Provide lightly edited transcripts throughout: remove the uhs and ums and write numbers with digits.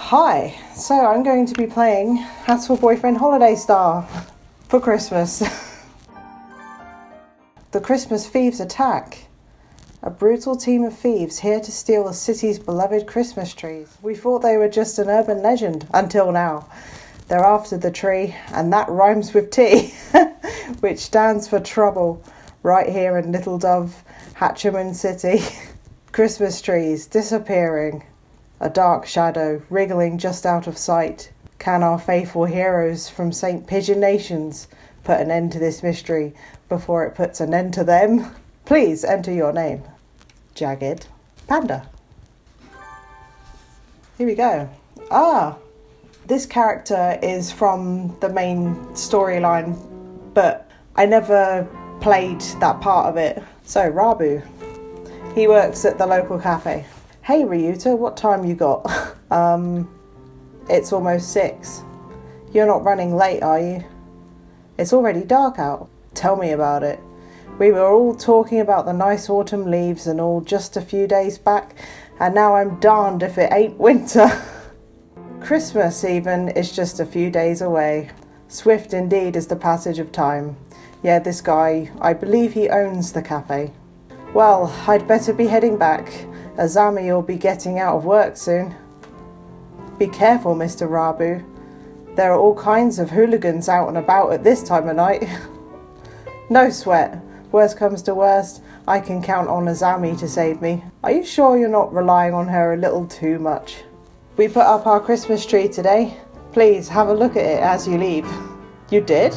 Hi, so I'm going to be playing Hatoful Boyfriend Holiday Star for Christmas. The Christmas thieves attack. A brutal team of thieves here to steal the city's beloved Christmas trees. We thought they were just an urban legend until now. They're after the tree, and that rhymes with T, which stands for trouble, right here in Little Dove, Hatcham City. Christmas trees disappearing. A dark shadow wriggling just out of sight. Can our faithful heroes from St. Pigeonations put an end to this mystery before it puts an end to them? Please enter your name. Jagged-panda. Here we go. This character is from the main storyline, but I never played that part of it. So, Rabu. He works at the local cafe. Hey Ryuta, what time you got? It's almost 6. You're not running late, are you? It's already dark out. Tell me about it. We were all talking about the nice autumn leaves and all just a few days back, and now I'm darned if it ain't winter. Christmas even is just a few days away. Swift indeed is the passage of time. Yeah, this guy, I believe he owns the cafe. Well, I'd better be heading back. Azami will be getting out of work soon. Be careful, Mr. Rabu. There are all kinds of hooligans out and about at this time of night. No sweat. Worst comes to worst, I can count on Azami to save me. Are you sure you're not relying on her a little too much? We put up our Christmas tree today. Please have a look at it as you leave. You did?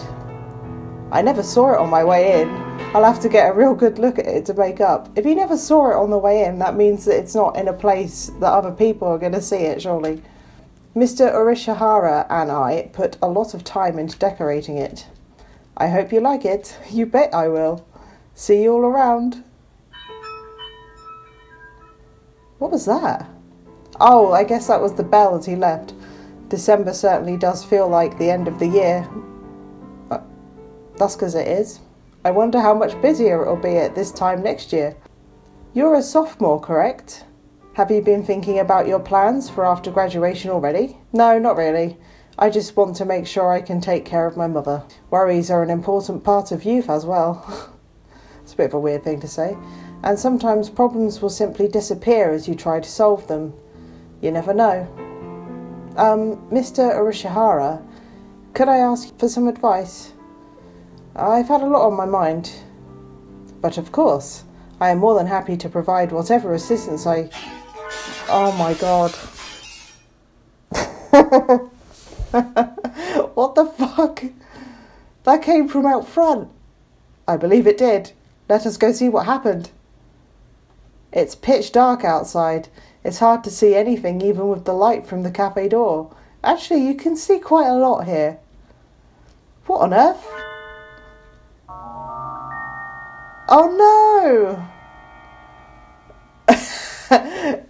I never saw it on my way in. I'll have to get a real good look at it to make up. If you never saw it on the way in, that means that it's not in a place that other people are going to see it, surely. Mr. Urishihara and I put a lot of time into decorating it. I hope you like it. You bet I will. See you all around. What was that? Oh, I guess that was the bell as he left. December certainly does feel like the end of the year. That's because it is. I wonder how much busier it'll be at this time next year. You're a sophomore, correct? Have you been thinking about your plans for after graduation already? No, not really. I just want to make sure I can take care of my mother. Worries are an important part of youth as well. It's a bit of a weird thing to say. And sometimes problems will simply disappear as you try to solve them. You never know. Mr. Urishihara, could I ask for some advice? I've had a lot on my mind. But of course, I am more than happy to provide whatever assistance I... Oh my god. What the fuck? That came from out front. I believe it did. Let us go see what happened. It's pitch dark outside. It's hard to see anything even with the light from the cafe door. Actually, you can see quite a lot here. What on earth? Oh no!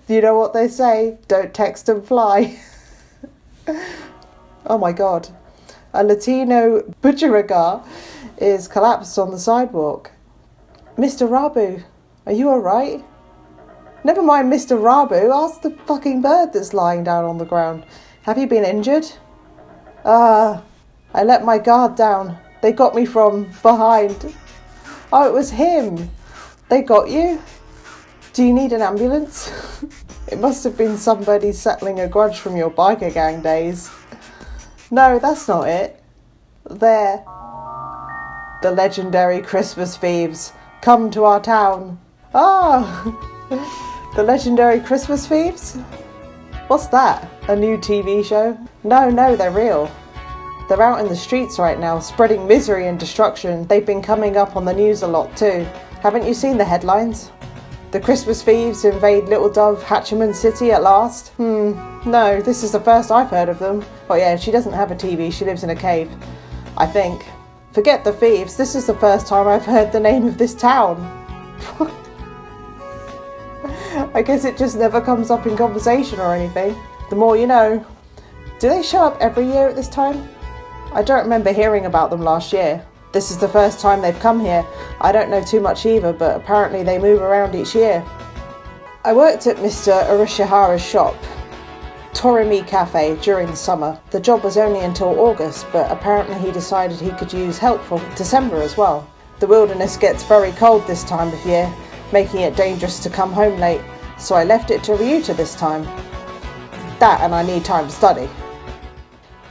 You know what they say? Don't text and fly. Oh my god. A Latino bujaraga is collapsed on the sidewalk. Mr. Rabu, are you alright? Never mind Mr. Rabu, ask the fucking bird that's lying down on the ground. Have you been injured? I let my guard down. They got me from behind. Oh, it was him. They got you? Do you need an ambulance? It must have been somebody settling a grudge from your biker gang days. No, that's not it. There. The legendary Christmas thieves come to our town. The legendary Christmas thieves? What's that? A new TV show? No, they're real. They're out in the streets right now, spreading misery and destruction. They've been coming up on the news a lot too. Haven't you seen the headlines? The Christmas thieves invade Little Dove, Hatcham City at last? No, this is the first I've heard of them. Oh yeah, she doesn't have a TV, she lives in a cave. I think. Forget the thieves, this is the first time I've heard the name of this town. I guess it just never comes up in conversation or anything. The more you know. Do they show up every year at this time? I don't remember hearing about them last year. This is the first time they've come here. I don't know too much either, but apparently they move around each year. I worked at Mr. Urishihara's shop. Torimi Cafe during the summer. The job was only until August, but apparently he decided he could use help for December as well. The wilderness gets very cold this time of year, making it dangerous to come home late, so I left it to Ryuta this time. That and I need time to study.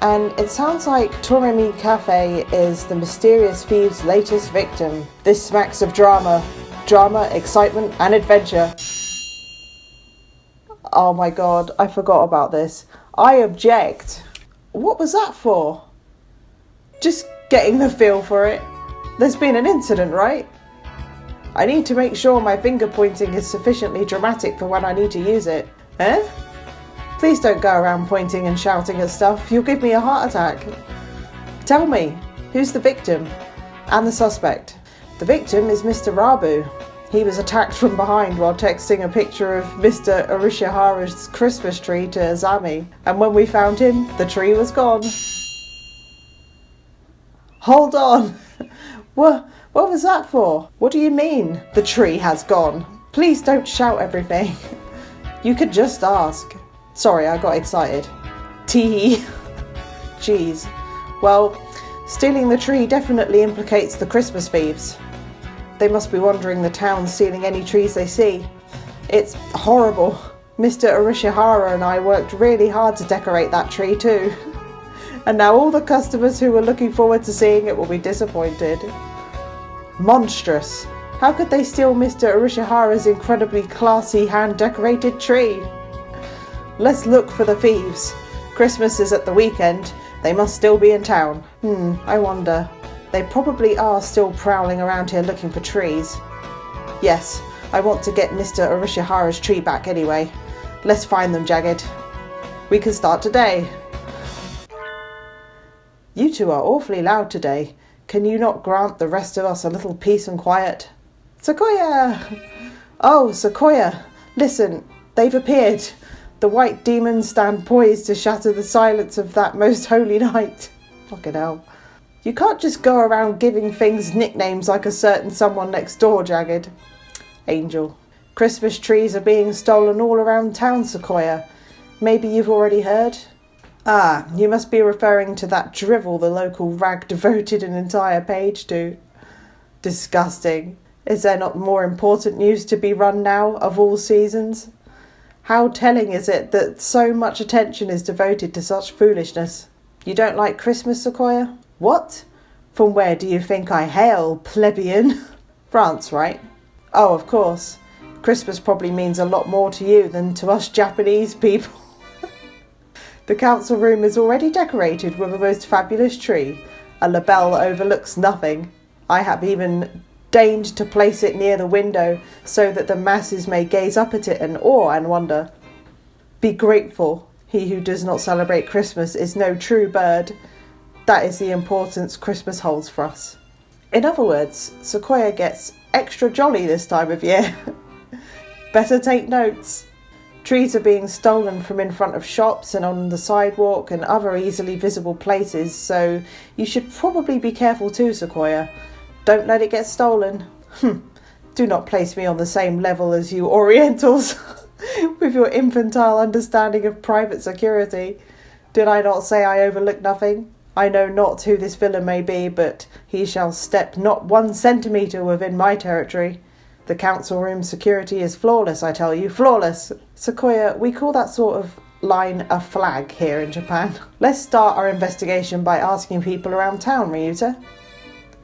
And it sounds like Torimi Cafe is the mysterious thieves' latest victim. This smacks of drama, excitement and adventure. Oh my god, I forgot about this. I object. What was that for? Just getting the feel for it. There's been an incident, right? I need to make sure my finger pointing is sufficiently dramatic for when I need to use it. Eh? Please don't go around pointing and shouting at stuff. You'll give me a heart attack. Tell me, who's the victim? And the suspect? The victim is Mr. Rabu. He was attacked from behind while texting a picture of Mr. Urashihara's Christmas tree to Azami. And when we found him, the tree was gone. Hold on. What was that for? What do you mean, the tree has gone? Please don't shout everything. You could just ask. Sorry, I got excited. Tee. Jeez. Well, stealing the tree definitely implicates the Christmas thieves. They must be wandering the town stealing any trees they see. It's horrible. Mr. Urashihara and I worked really hard to decorate that tree too. And now all the customers who were looking forward to seeing it will be disappointed. Monstrous. How could they steal Mr. Urashihara's incredibly classy hand-decorated tree? Let's look for the thieves. Christmas is at the weekend. They must still be in town. I wonder. They probably are still prowling around here looking for trees. Yes, I want to get Mr. Urashihara's tree back anyway. Let's find them, Jagged. We can start today. You two are awfully loud today. Can you not grant the rest of us a little peace and quiet? Sequoia! Oh, Sequoia! Listen, they've appeared. The white demons stand poised to shatter the silence of that most holy night. Fucking hell. You can't just go around giving things nicknames like a certain someone next door, Jagged. Angel. Christmas trees are being stolen all around town, Sequoia. Maybe you've already heard? Ah, you must be referring to that drivel the local rag devoted an entire page to. Disgusting. Is there not more important news to be run now, of all seasons? How telling is it that so much attention is devoted to such foolishness? You don't like Christmas, Sequoia? What? From where do you think I hail, plebeian? France, right? Oh, of course. Christmas probably means a lot more to you than to us Japanese people. The council room is already decorated with a most fabulous tree. A label that overlooks nothing. I have even deigned to place it near the window so that the masses may gaze up at it in awe and wonder. Be grateful. He who does not celebrate Christmas is no true bird. That is the importance Christmas holds for us. In other words, Sequoia gets extra jolly this time of year. Better take notes. Trees are being stolen from in front of shops and on the sidewalk and other easily visible places, so you should probably be careful too, Sequoia. Don't let it get stolen. Do not place me on the same level as you Orientals with your infantile understanding of private security. Did I not say I overlook nothing? I know not who this villain may be, but he shall step not 1 centimetre within my territory. The council room security is flawless, I tell you, flawless. Sequoia, we call that sort of line a flag here in Japan. Let's start our investigation by asking people around town, Ryuta.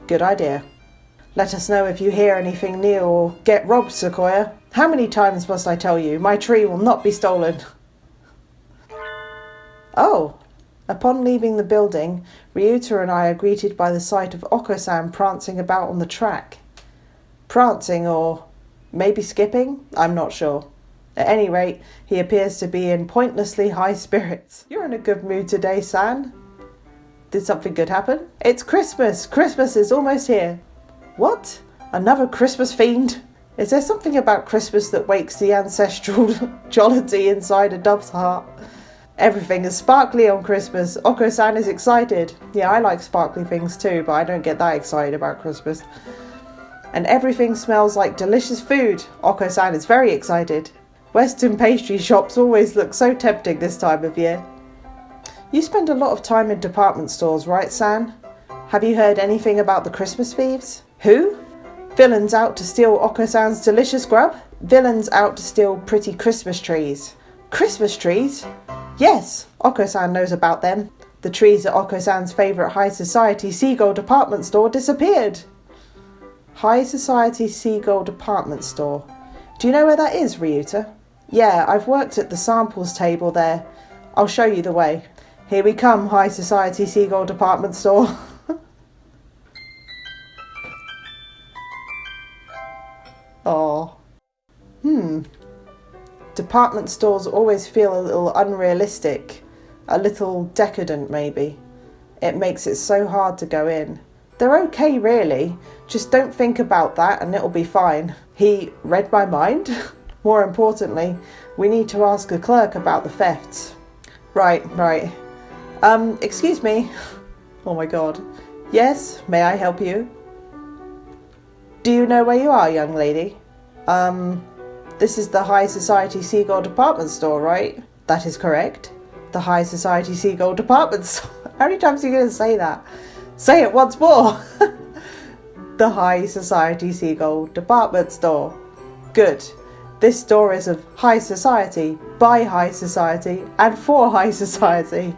Good idea. Let us know if you hear anything new or get robbed, Sequoia. How many times must I tell you? My tree will not be stolen. Oh. Upon leaving the building, Ryuta and I are greeted by the sight of Oko-san prancing about on the track. Prancing or maybe skipping? I'm not sure. At any rate, he appears to be in pointlessly high spirits. You're in a good mood today, San. Did something good happen? It's Christmas! Christmas is almost here. What? Another Christmas fiend? Is there something about Christmas that wakes the ancestral jollity inside a dove's heart? Everything is sparkly on Christmas. Oko-san is excited. Yeah, I like sparkly things too, but I don't get that excited about Christmas. And everything smells like delicious food. Oko-san is very excited. Western pastry shops always look so tempting this time of year. You spend a lot of time in department stores, right, San? Have you heard anything about the Christmas thieves? Who? Villains out to steal Oko-san's delicious grub? Villains out to steal pretty Christmas trees. Christmas trees? Yes, Oko-san knows about them. The trees at Oko-san's favourite high society seagull department store disappeared. High society seagull department store. Do you know where that is, Ryuta? Yeah, I've worked at the samples table there. I'll show you the way. Here we come, high society seagull department store. Oh. Department stores always feel a little unrealistic, a little decadent maybe. It makes it so hard to go in. They're okay really, just don't think about that and it'll be fine. He read my mind? More importantly, we need to ask the clerk about the thefts. Right. Excuse me. Oh my god. Yes, may I help you? Do you know where you are, young lady? This is the High Society Seagull Department Store, right? That is correct. The High Society Seagull Department Store. How many times are you going to say that? Say it once more. The High Society Seagull Department Store. Good. This store is of high society, by high society, and for high society.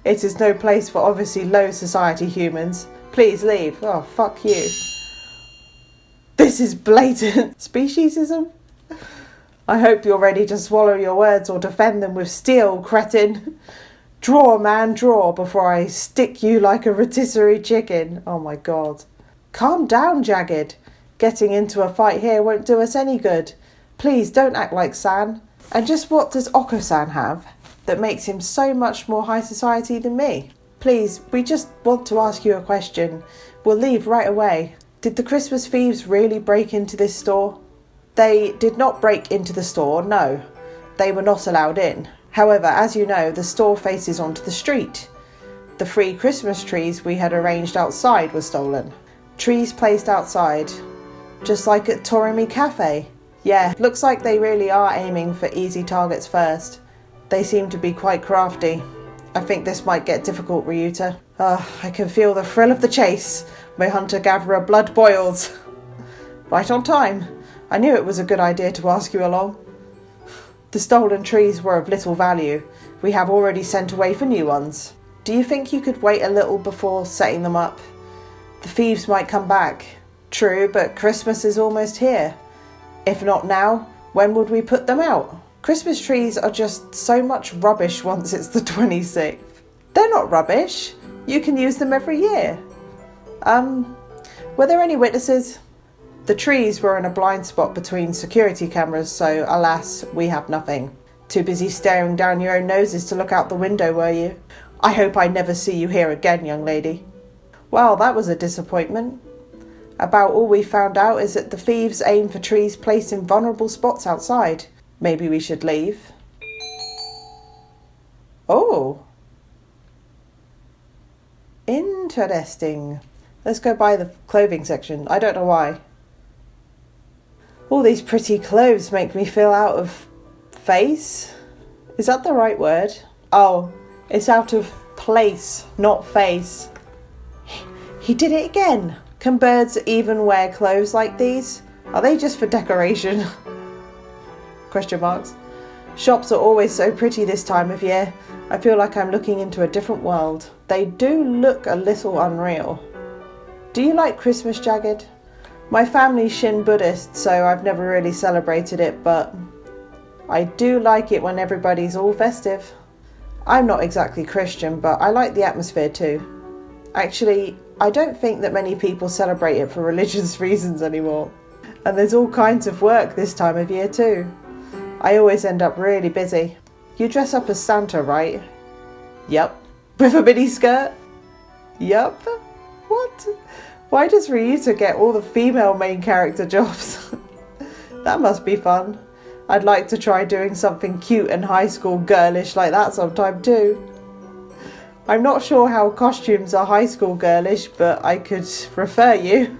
It is no place for obviously low society humans. Please leave. Oh, fuck you. This is blatant speciesism. I hope you're ready to swallow your words or defend them with steel, cretin. Draw, man, draw, before I stick you like a rotisserie chicken. Oh my god. Calm down, Jagged. Getting into a fight here won't do us any good. Please don't act like San. And just what does Oko-san have that makes him so much more high society than me? Please, we just want to ask you a question. We'll leave right away. Did the Christmas thieves really break into this store? They did not break into the store, no. They were not allowed in. However, as you know, the store faces onto the street. The 3 Christmas trees we had arranged outside were stolen. Trees placed outside, just like at Torimi Cafe. Yeah, looks like they really are aiming for easy targets first. They seem to be quite crafty. I think this might get difficult, Ryuta. I can feel the thrill of the chase. My hunter-gatherer blood boils. Right on time. I knew it was a good idea to ask you along. The stolen trees were of little value. We have already sent away for new ones. Do you think you could wait a little before setting them up? The thieves might come back. True, but Christmas is almost here. If not now, when would we put them out? Christmas trees are just so much rubbish once it's the 26th. They're not rubbish. You can use them every year. Were there any witnesses? The trees were in a blind spot between security cameras, so alas, we have nothing. Too busy staring down your own noses to look out the window, were you? I hope I never see you here again, young lady. Well, that was a disappointment. About all we found out is that the thieves aim for trees placed in vulnerable spots outside. Maybe we should leave. Oh. Interesting. Let's go by the clothing section. I don't know why. All these pretty clothes make me feel out of face. Is that the right word? Oh, it's out of place, not face. He did it again. Can birds even wear clothes like these? Are they just for decoration? Question marks. Shops are always so pretty this time of year. I feel like I'm looking into a different world. They do look a little unreal. Do you like Christmas, Jagged? My family's Shin Buddhist, so I've never really celebrated it, but I do like it when everybody's all festive. I'm not exactly Christian, but I like the atmosphere too. Actually, I don't think that many people celebrate it for religious reasons anymore. And there's all kinds of work this time of year too. I always end up really busy. You dress up as Santa, right? Yup. With a mini skirt? Yup. What? Why does Ryuta get all the female main character jobs? That must be fun. I'd like to try doing something cute and high school girlish like that sometime too. I'm not sure how costumes are high school girlish, but I could refer you.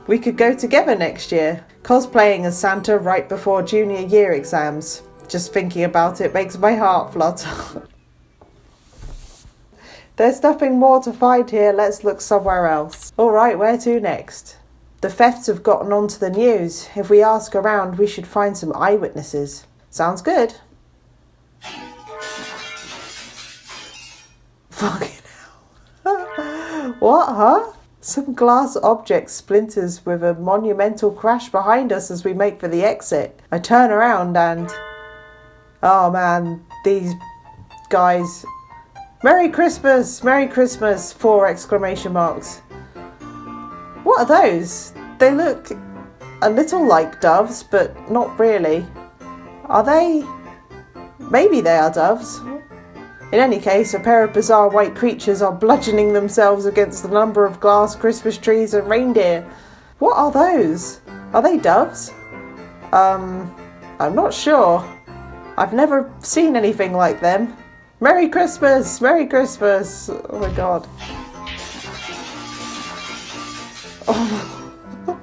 We could go together next year. Cosplaying as Santa right before junior year exams. Just thinking about it makes my heart flutter. There's nothing more to find here, let's look somewhere else. Alright, where to next? The thefts have gotten onto the news. If we ask around, we should find some eyewitnesses. Sounds good. Fucking hell. What, huh? Some glass object splinters with a monumental crash behind us as we make for the exit. I turn around and... oh man, these guys... Merry Christmas! Merry Christmas! 4 exclamation marks. What are those? They look a little like doves, but not really. Are they? Maybe they are doves. In any case, a pair of bizarre white creatures are bludgeoning themselves against a number of glass Christmas trees and reindeer. What are those? Are they doves? I'm not sure. I've never seen anything like them. Merry Christmas! Merry Christmas! Oh my god. Oh.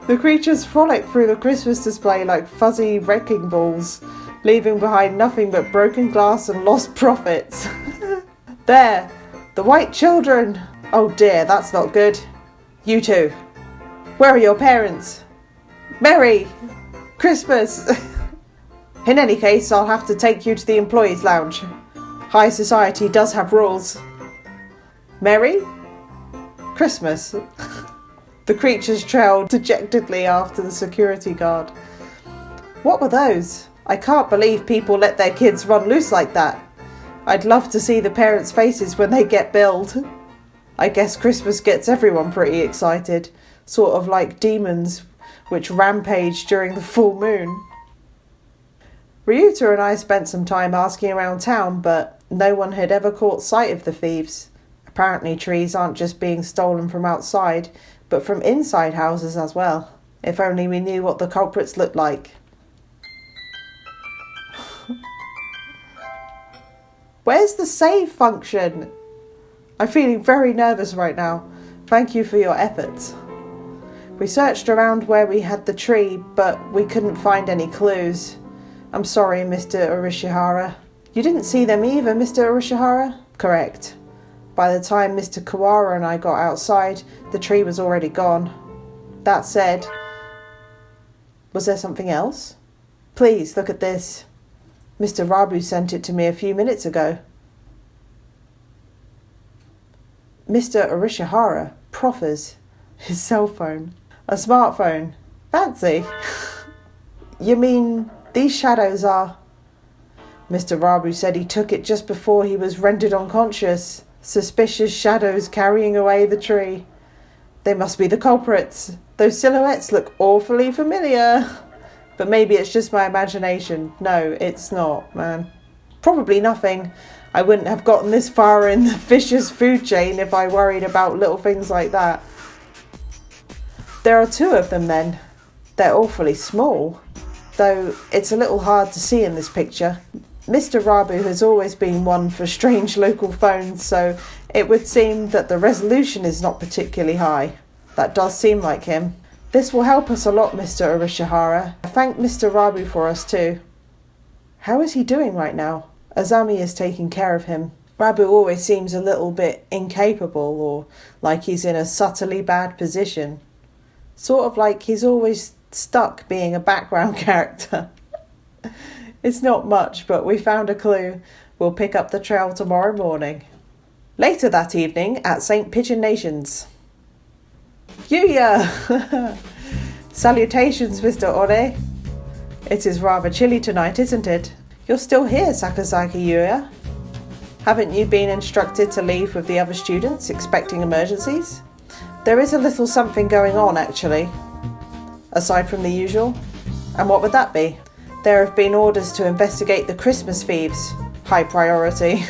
The creatures frolic through the Christmas display like fuzzy wrecking balls, leaving behind nothing but broken glass and lost profits. There! The white children! Oh dear, that's not good. You two. Where are your parents? Merry Christmas! In any case, I'll have to take you to the employees' lounge. High society does have rules. Merry Christmas. The creatures trailed dejectedly after the security guard. What were those? I can't believe people let their kids run loose like that. I'd love to see the parents' faces when they get billed. I guess Christmas gets everyone pretty excited, sort of like demons which rampage during the full moon. Ryuta and I spent some time asking around town, but no one had ever caught sight of the thieves. Apparently trees aren't just being stolen from outside, but from inside houses as well. If only we knew what the culprits looked like. Where's the save function? I'm feeling very nervous right now. Thank you for your efforts. We searched around where we had the tree, but we couldn't find any clues. I'm sorry, Mr. Urashihara. You didn't see them either, Mr. Urashihara? Correct. By the time Mr. Kawara and I got outside, the tree was already gone. That said, was there something else? Please, look at this. Mr. Rabu sent it to me a few minutes ago. Mr. Urashihara proffers his cell phone. A smartphone. Fancy. You mean these shadows are... Mr. Rabu said he took it just before he was rendered unconscious. Suspicious shadows carrying away the tree. They must be the culprits. Those silhouettes look awfully familiar. But maybe it's just my imagination. No, it's not, man. Probably nothing. I wouldn't have gotten this far in the vicious food chain if I worried about little things like that. There are 2 of them then. They're awfully small, though it's a little hard to see in this picture. Mr. Rabu has always been one for strange local phones, so it would seem that the resolution is not particularly high. That does seem like him. This will help us a lot, Mr. Urashihara. Thank Mr. Rabu for us too. How is he doing right now? Azami is taking care of him. Rabu always seems a little bit incapable, or like he's in a subtly bad position. Sort of like he's always stuck being a background character. It's not much, but we found a clue. We'll pick up the trail tomorrow morning. Later that evening at St. Pigeonation's. Yuya! Salutations, Mr. Ore. It is rather chilly tonight, isn't it? You're still here, Sakazaki Yuya. Haven't you been instructed to leave with the other students, expecting emergencies? There is a little something going on, actually. Aside from the usual. And what would that be? There have been orders to investigate the Christmas thieves. High priority.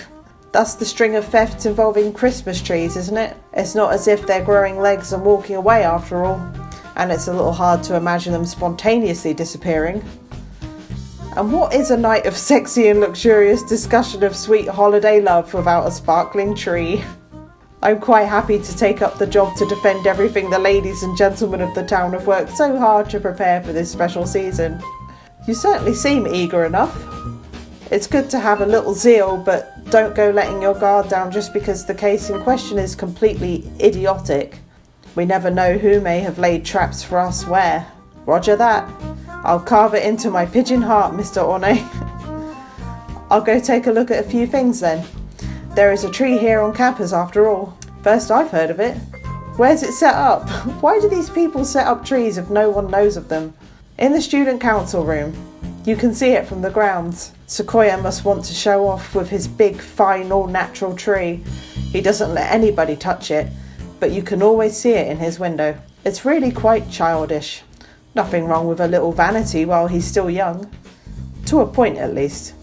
That's the string of thefts involving Christmas trees, isn't it? It's not as if they're growing legs and walking away after all. And it's a little hard to imagine them spontaneously disappearing. And what is a night of sexy and luxurious discussion of sweet holiday love without a sparkling tree? I'm quite happy to take up the job to defend everything the ladies and gentlemen of the town have worked so hard to prepare for this special season. You certainly seem eager enough. It's good to have a little zeal, but don't go letting your guard down just because the case in question is completely idiotic. We never know who may have laid traps for us where. Roger that. I'll carve it into my pigeon heart, Mr. Ornay. I'll go take a look at a few things then. There is a tree here on campus after all. First I've heard of it. Where's it set up? Why do these people set up trees if no one knows of them? In the student council room. You can see it from the grounds. Sequoia must want to show off with his big, fine, all-natural tree. He doesn't let anybody touch it, but you can always see it in his window. It's really quite childish. Nothing wrong with a little vanity while he's still young. To a point, at least.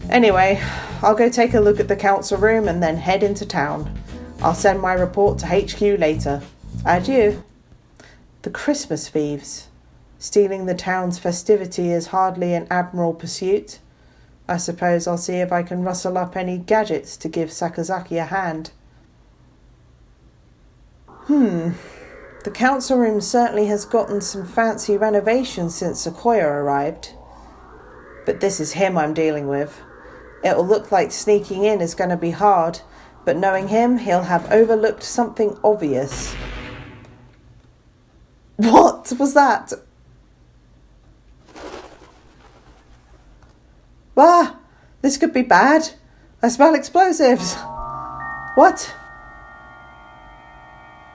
Anyway, I'll go take a look at the council room and then head into town. I'll send my report to HQ later. Adieu. The Christmas thieves. Stealing the town's festivity is hardly an admirable pursuit. I suppose I'll see if I can rustle up any gadgets to give Sakazaki a hand. The council room certainly has gotten some fancy renovations since Sequoia arrived. But this is him I'm dealing with. It'll look like sneaking in is going to be hard, but knowing him, he'll have overlooked something obvious. What was that? Ah, this could be bad. I smell explosives. What?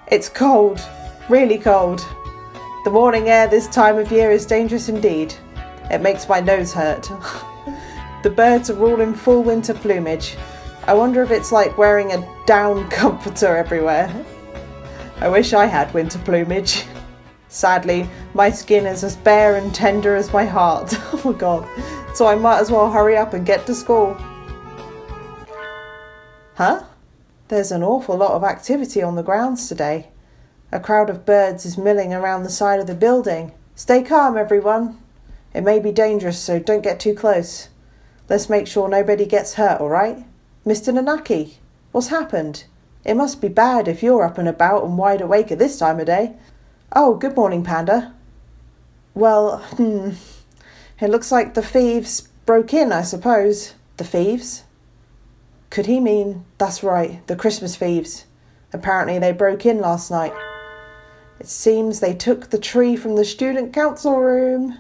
It's cold, really cold. The morning air this time of year is dangerous indeed. It makes my nose hurt. The birds are all in full winter plumage. I wonder if it's like wearing a down comforter everywhere. I wish I had winter plumage. Sadly, my skin is as bare and tender as my heart. Oh my god. So I might as well hurry up and get to school. Huh? There's an awful lot of activity on the grounds today. A crowd of birds is milling around the side of the building. Stay calm, everyone. It may be dangerous, so don't get too close. Let's make sure nobody gets hurt, all right? Mr. Nanaki, what's happened? It must be bad if you're up and about and wide awake at this time of day. Oh, good morning, Panda. Well, it looks like the thieves broke in, I suppose. The thieves? Could he mean, that's right, the Christmas thieves. Apparently they broke in last night. It seems they took the tree from the student council room.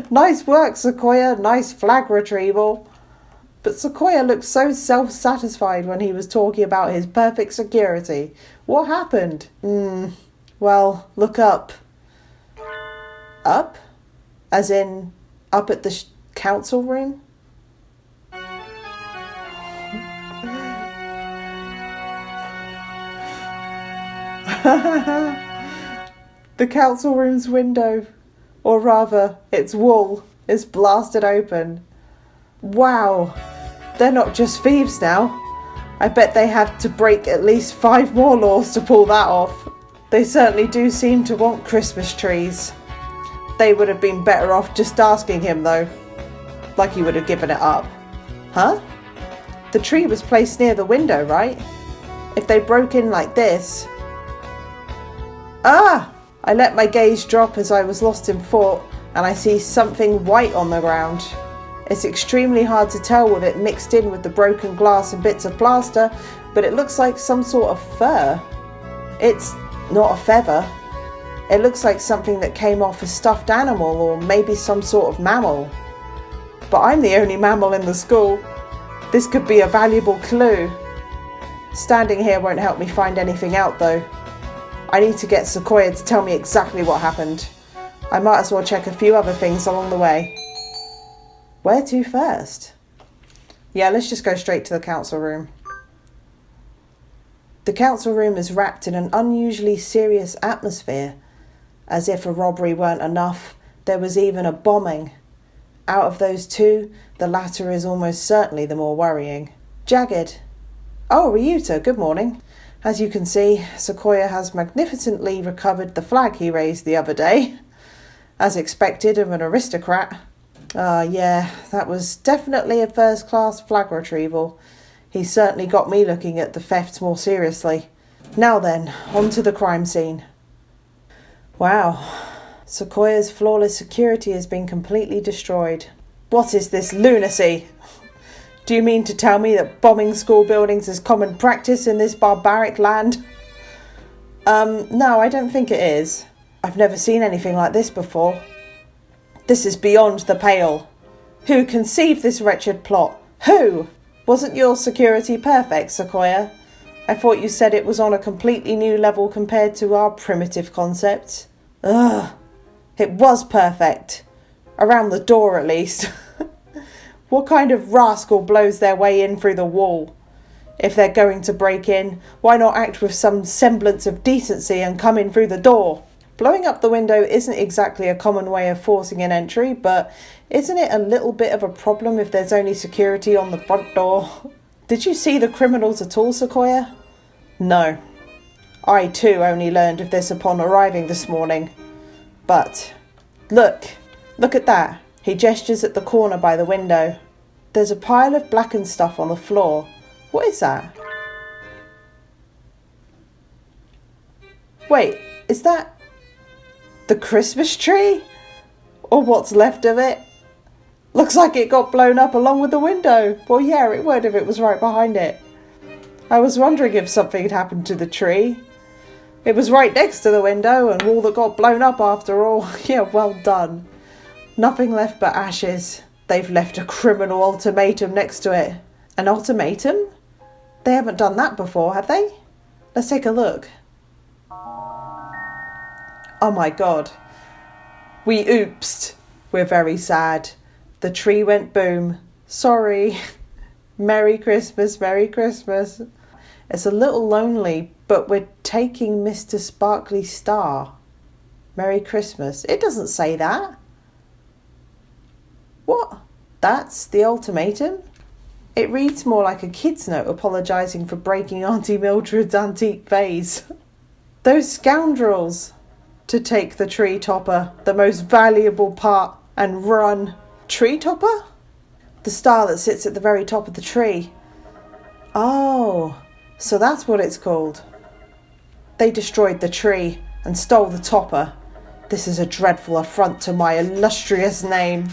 Nice work, Sequoia. Nice flag retrieval. But Sequoia looked so self-satisfied when he was talking about his perfect security. What happened? Well, look up. Up? As in, up at the council room? The council room's window, or rather, its wall, is blasted open. Wow, they're not just thieves now. I bet they had to break at least 5 more laws to pull that off. They certainly do seem to want Christmas trees. They would have been better off just asking him though. Like he would have given it up. Huh? The tree was placed near the window, right? If they broke in like this... Ah! I let my gaze drop as I was lost in thought, and I see something white on the ground. It's extremely hard to tell with it mixed in with the broken glass and bits of plaster, but it looks like some sort of fur. It's not a feather. It looks like something that came off a stuffed animal or maybe some sort of mammal. But I'm the only mammal in the school. This could be a valuable clue. Standing here won't help me find anything out though. I need to get Sequoia to tell me exactly what happened. I might as well check a few other things along the way. Where to first? Yeah, let's just go straight to the council room. The council room is wrapped in an unusually serious atmosphere. As if a robbery weren't enough, there was even a bombing. Out of those two, the latter is almost certainly the more worrying. Jagged. Oh, Ryuta, good morning. As you can see, Sequoia has magnificently recovered the flag he raised the other day. As expected of an aristocrat. Yeah, that was definitely a first-class flag retrieval. He's certainly got me looking at the theft more seriously. Now then, on to the crime scene. Wow, Sequoia's flawless security has been completely destroyed. What is this lunacy? Do you mean to tell me that bombing school buildings is common practice in this barbaric land? No, I don't think it is. I've never seen anything like this before. This is beyond the pale. Who conceived this wretched plot? Who? Wasn't your security perfect, Sequoia? I thought you said it was on a completely new level compared to our primitive concepts. Ugh. It was perfect. Around the door, at least. What kind of rascal blows their way in through the wall? If they're going to break in, why not act with some semblance of decency and come in through the door? Blowing up the window isn't exactly a common way of forcing an entry, but isn't it a little bit of a problem if there's only security on the front door? Did you see the criminals at all, Sequoia? No. I too only learned of this upon arriving this morning. But, look at that. He gestures at the corner by the window. There's a pile of blackened stuff on the floor. What is that? Wait, is that the Christmas tree? Or what's left of it? Looks like it got blown up along with the window. Well, yeah, it would if it was right behind it. I was wondering if something had happened to the tree. It was right next to the window and all that got blown up after all. Yeah, well done. Nothing left but ashes. They've left a criminal ultimatum next to it. An ultimatum? They haven't done that before, have they? Let's take a look. Oh my god. We oopsed. We're very sad. The tree went boom. Sorry. Merry Christmas, Merry Christmas. It's a little lonely, but we're taking Mr. Sparkly Star. Merry Christmas. It doesn't say that. What? That's the ultimatum? It reads more like a kid's note apologising for breaking Auntie Mildred's antique vase. Those scoundrels! To take the tree topper, the most valuable part, and run. Tree topper? The star that sits at the very top of the tree. Oh, so that's what it's called. They destroyed the tree and stole the topper. This is a dreadful affront to my illustrious name.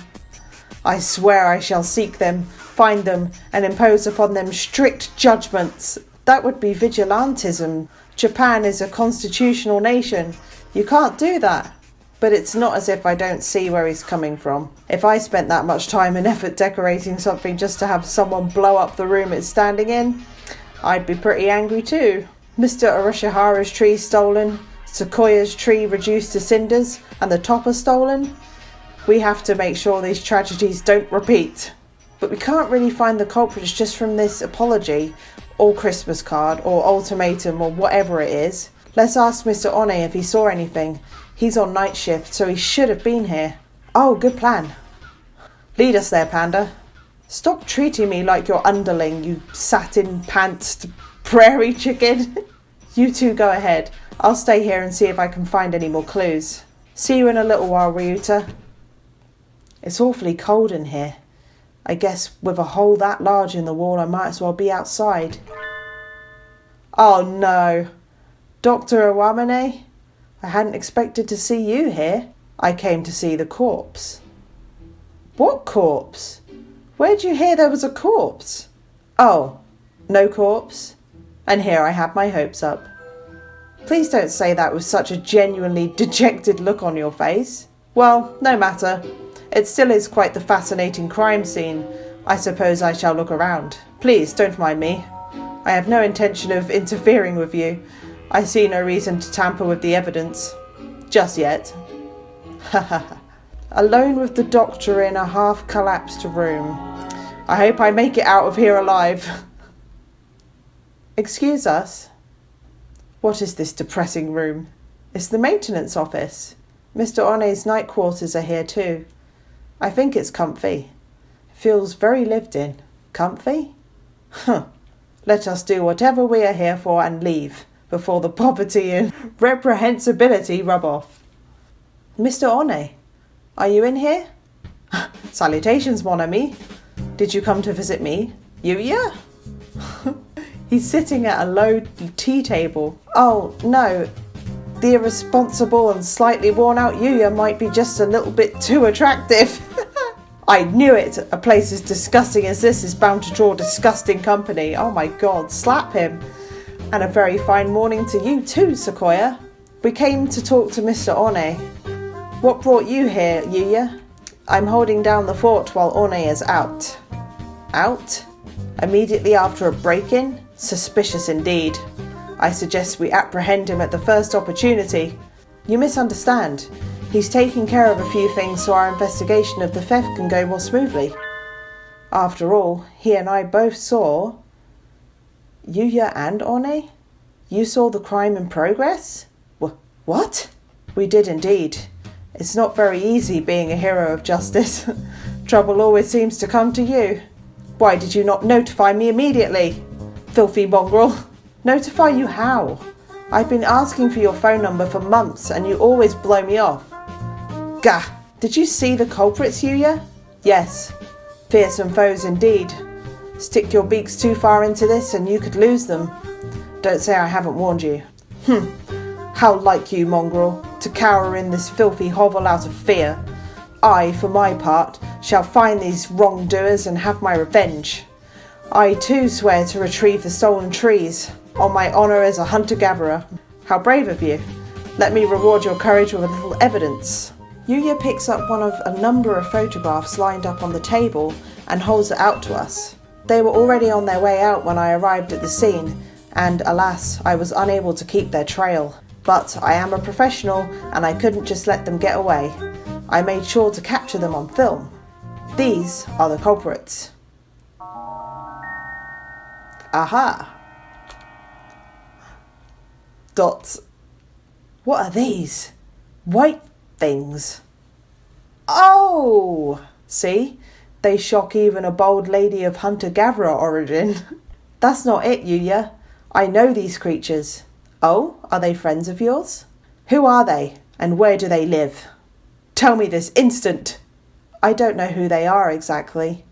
I swear I shall seek them, find them, and impose upon them strict judgments. That would be vigilantism. Japan is a constitutional nation. You can't do that. But it's not as if I don't see where he's coming from. If I spent that much time and effort decorating something just to have someone blow up the room it's standing in, I'd be pretty angry too. Mr. Orochimaru's tree stolen, Sequoia's tree reduced to cinders, and the topper stolen. We have to make sure these tragedies don't repeat. But we can't really find the culprits just from this apology, or Christmas card, or ultimatum, or whatever it is. Let's ask Mr. One if he saw anything. He's on night shift, so he should have been here. Oh, good plan. Lead us there, Panda. Stop treating me like your underling, you satin-pantsed prairie chicken. You two go ahead. I'll stay here and see if I can find any more clues. See you in a little while, Ryuta. It's awfully cold in here. I guess with a hole that large in the wall, I might as well be outside. Oh no. Dr. Iwamane? I hadn't expected to see you here. I came to see the corpse. What corpse? Where'd you hear there was a corpse? Oh, no corpse? And here I had my hopes up. Please don't say that with such a genuinely dejected look on your face. Well, no matter. It still is quite the fascinating crime scene. I suppose I shall look around. Please don't mind me. I have no intention of interfering with you. I see no reason to tamper with the evidence. Just yet. Alone with the doctor in a half-collapsed room. I hope I make it out of here alive. Excuse us. What is this depressing room? It's the maintenance office. Mr. One's night quarters are here too. I think it's comfy. Feels very lived in. Comfy? Huh. Let us do whatever we are here for and leave, before the poverty and reprehensibility rub off. Mr. One, are you in here? Salutations, mon ami. Did you come to visit me? Yuya? He's sitting at a low tea table. Oh, no. The irresponsible and slightly worn out Yuya might be just a little bit too attractive. I knew it. A place as disgusting as this is bound to draw disgusting company. Oh my god, slap him. And a very fine morning to you too, Sequoia. We came to talk to Mr. One. What brought you here, Yuya? I'm holding down the fort while One is out. Out? Immediately after a break-in? Suspicious indeed. I suggest we apprehend him at the first opportunity. You misunderstand. He's taking care of a few things so our investigation of the theft can go more smoothly. After all, he and I both saw... Yuya and One? You saw the crime in progress? What? We did indeed. It's not very easy being a hero of justice. Trouble always seems to come to you. Why did you not notify me immediately? Filthy mongrel. Notify you how? I've been asking for your phone number for months and you always blow me off. Gah! Did you see the culprits, Yuya? Yes. Fearsome foes indeed. Stick your beaks too far into this and you could lose them. Don't say I haven't warned you. How like you, mongrel, to cower in this filthy hovel out of fear. I, for my part, shall find these wrongdoers and have my revenge. I too swear to retrieve the stolen trees, on my honour as a hunter-gatherer. How brave of you. Let me reward your courage with a little evidence. Yuya picks up one of a number of photographs lined up on the table and holds it out to us. They were already on their way out when I arrived at the scene, and alas, I was unable to keep their trail. But I am a professional and I couldn't just let them get away. I made sure to capture them on film. These are the culprits. Aha! Dots. What are these? White things. Oh! See? They shock even a bold lady of hunter-gatherer origin. That's not it, Yuya. I know these creatures. Oh, are they friends of yours? Who are they, and where do they live? Tell me this instant! I don't know who they are exactly.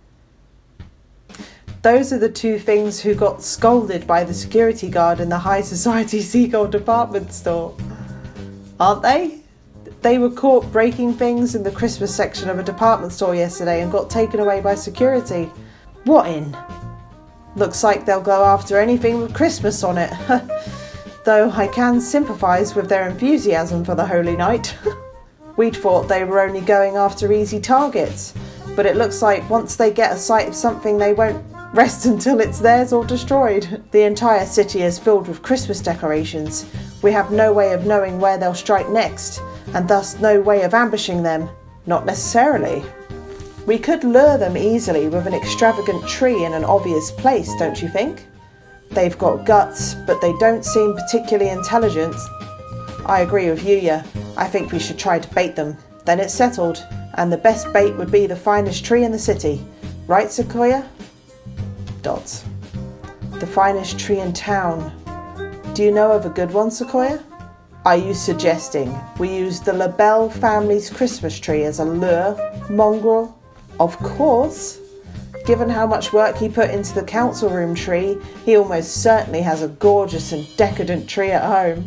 Those are the two things who got scolded by the security guard in the High Society Seagull department store. Aren't they? They were caught breaking things in the Christmas section of a department store yesterday and got taken away by security. What in? Looks like they'll go after anything with Christmas on it. Though I can sympathise with their enthusiasm for the Holy Night. We'd thought they were only going after easy targets, but it looks like once they get a sight of something they won't rest until it's theirs or destroyed. The entire city is filled with Christmas decorations. We have no way of knowing where they'll strike next, and thus no way of ambushing them. Not necessarily. We could lure them easily with an extravagant tree in an obvious place, don't you think? They've got guts, but they don't seem particularly intelligent. I agree with Yuya. I think we should try to bait them. Then it's settled, and the best bait would be the finest tree in the city. Right, Sequoia? Dots. The finest tree in town. Do you know of a good one, Sequoia? Are you suggesting we use the LaBelle family's Christmas tree as a lure, mongrel? Of course. Given how much work he put into the council room tree, he almost certainly has a gorgeous and decadent tree at home.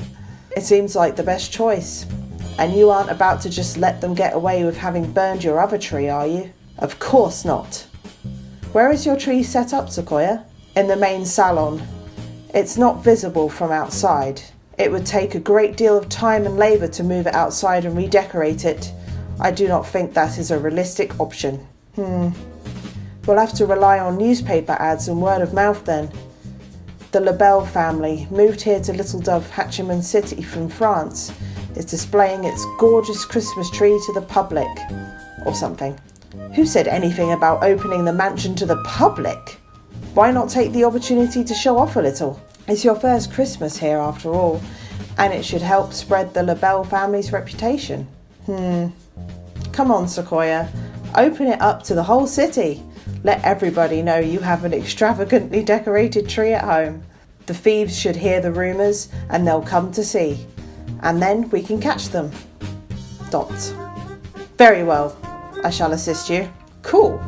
It seems like the best choice. And you aren't about to just let them get away with having burned your other tree, are you? Of course not. Where is your tree set up, Sequoia? In the main salon. It's not visible from outside. It would take a great deal of time and labour to move it outside and redecorate it. I do not think that is a realistic option. We'll have to rely on newspaper ads and word of mouth then. The LaBelle family, moved here to Little Dove Hatchiman City from France, is displaying its gorgeous Christmas tree to the public. Or something. Who said anything about opening the mansion to the public? Why not take the opportunity to show off a little? It's your first Christmas here after all, and it should help spread the LaBelle family's reputation. Come on, Sequoia. Open it up to the whole city. Let everybody know you have an extravagantly decorated tree at home. The thieves should hear the rumours and they'll come to see. And then we can catch them. Dots. Very well. I shall assist you. Cool.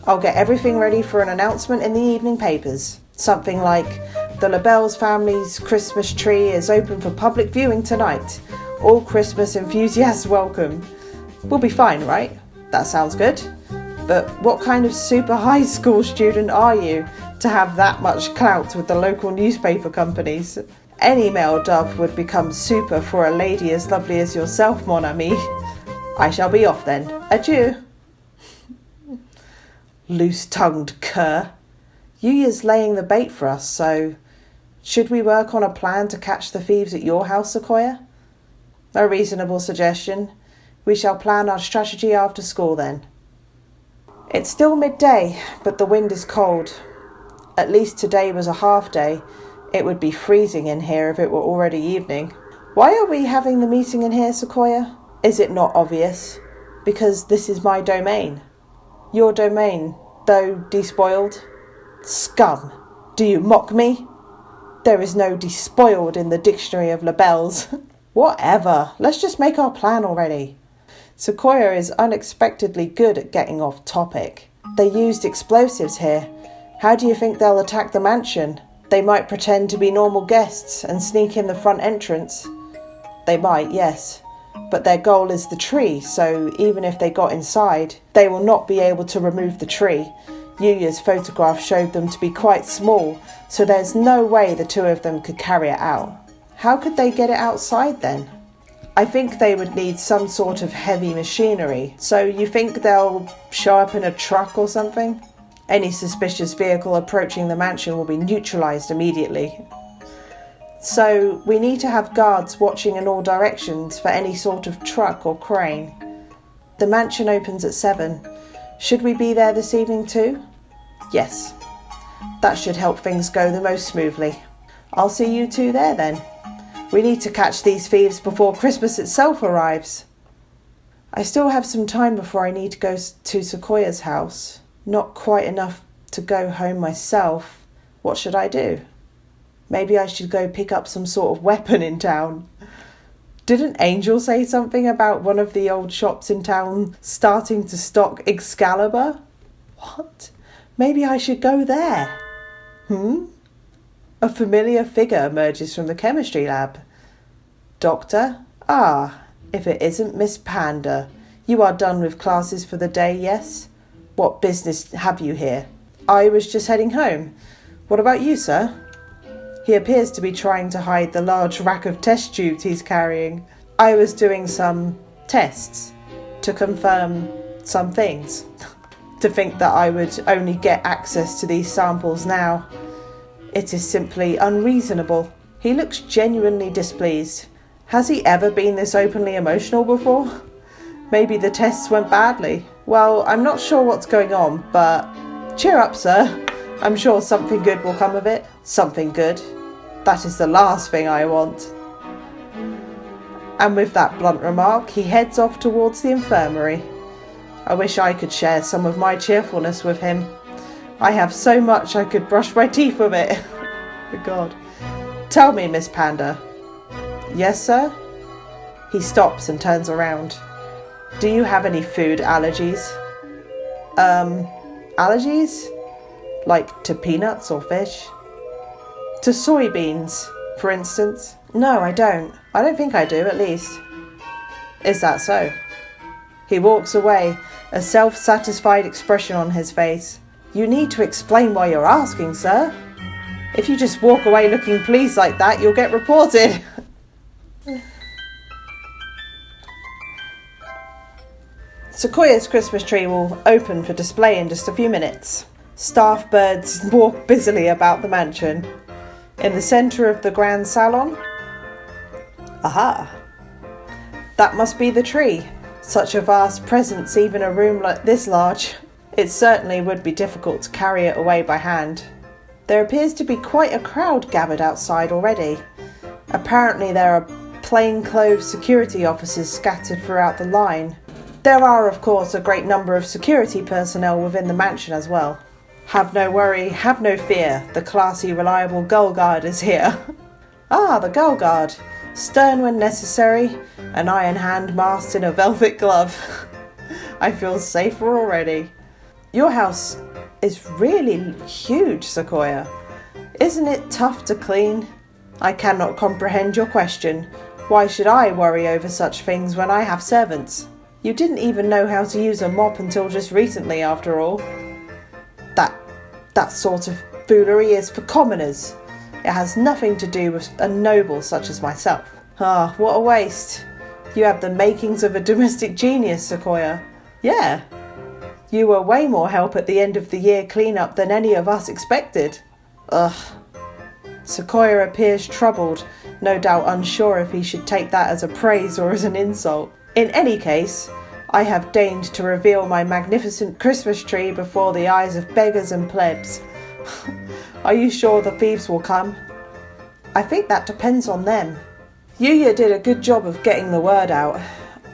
I'll get everything ready for an announcement in the evening papers. Something like, The LaBelle's family's Christmas tree is open for public viewing tonight. All Christmas enthusiasts welcome. We'll be fine, right? That sounds good. But what kind of super high school student are you to have that much clout with the local newspaper companies? Any male dove would become super for a lady as lovely as yourself, mon ami. I shall be off then. Adieu. Loose-tongued cur. Yuya's laying the bait for us, so should we work on a plan to catch the thieves at your house, Sequoia? A reasonable suggestion. We shall plan our strategy after school then. It's still midday, but the wind is cold. At least today was a half day. It would be freezing in here if it were already evening. Why are we having the meeting in here, Sequoia? Is it not obvious? Because this is my domain. Your domain, though despoiled. Scum! Do you mock me? There is no despoiled in the dictionary of LaBelle's. Whatever, let's just make our plan already. Sequoia is unexpectedly good at getting off topic. They used explosives here. How do you think they'll attack the mansion? They might pretend to be normal guests and sneak in the front entrance. They might, yes. But their goal is the tree, so even if they got inside, they will not be able to remove the tree. Yuya's photograph showed them to be quite small, so there's no way the two of them could carry it out. How could they get it outside then? I think they would need some sort of heavy machinery. So you think they'll show up in a truck or something? Any suspicious vehicle approaching the mansion will be neutralised immediately. So we need to have guards watching in all directions for any sort of truck or crane. The mansion opens at 7. Should we be there this evening too? Yes. That should help things go the most smoothly. I'll see you two there then. We need to catch these thieves before Christmas itself arrives. I still have some time before I need to go to Sequoia's house. Not quite enough to go home myself. What should I do? Maybe I should go pick up some sort of weapon in town. Didn't Angel say something about one of the old shops in town starting to stock Excalibur? What? Maybe I should go there. A familiar figure emerges from the chemistry lab. Doctor? Ah, if it isn't Miss Panda. You are done with classes for the day, yes? What business have you here? I was just heading home. What about you, sir? He appears to be trying to hide the large rack of test tubes he's carrying. I was doing some tests to confirm some things. To think that I would only get access to these samples now. It is simply unreasonable. He looks genuinely displeased. Has he ever been this openly emotional before? Maybe the tests went badly. Well, I'm not sure what's going on, but cheer up, sir. I'm sure something good will come of it. Something good. That is the last thing I want. And with that blunt remark, he heads off towards the infirmary. I wish I could share some of my cheerfulness with him. I have so much I could brush my teeth with it. Oh God. Tell me, Miss Panda. Yes, sir? He stops and turns around. Do you have any food allergies? Allergies? Like to peanuts or fish? To soybeans, for instance? No, I don't. I don't think I do, at least. Is that so? He walks away, a self-satisfied expression on his face. You need to explain why you're asking, sir. If you just walk away looking pleased like that, you'll get reported. Sequoia's Christmas tree will open for display in just a few minutes. Staff birds walk busily about the mansion. In the centre of the grand salon. Aha! That must be the tree. Such a vast presence, even a room like this large. It certainly would be difficult to carry it away by hand. There appears to be quite a crowd gathered outside already. Apparently there are plainclothes security officers scattered throughout the line. There are, of course, a great number of security personnel within the mansion as well. Have no worry, have no fear. The classy, reliable Gull Guard is here. Ah, the Gull Guard. Stern when necessary, an iron hand masked in a velvet glove. I feel safer already. Your house is really huge, Sequoia. Isn't it tough to clean? I cannot comprehend your question. Why should I worry over such things when I have servants? You didn't even know how to use a mop until just recently, after all. That sort of foolery is for commoners. It has nothing to do with a noble such as myself. Ah, what a waste. You have the makings of a domestic genius, Sequoia. Yeah. You were way more help at the end of the year clean-up than any of us expected. Ugh. Sequoia appears troubled, no doubt unsure if he should take that as a praise or as an insult. In any case, I have deigned to reveal my magnificent Christmas tree before the eyes of beggars and plebs. Are you sure the thieves will come? I think that depends on them. Yuya did a good job of getting the word out.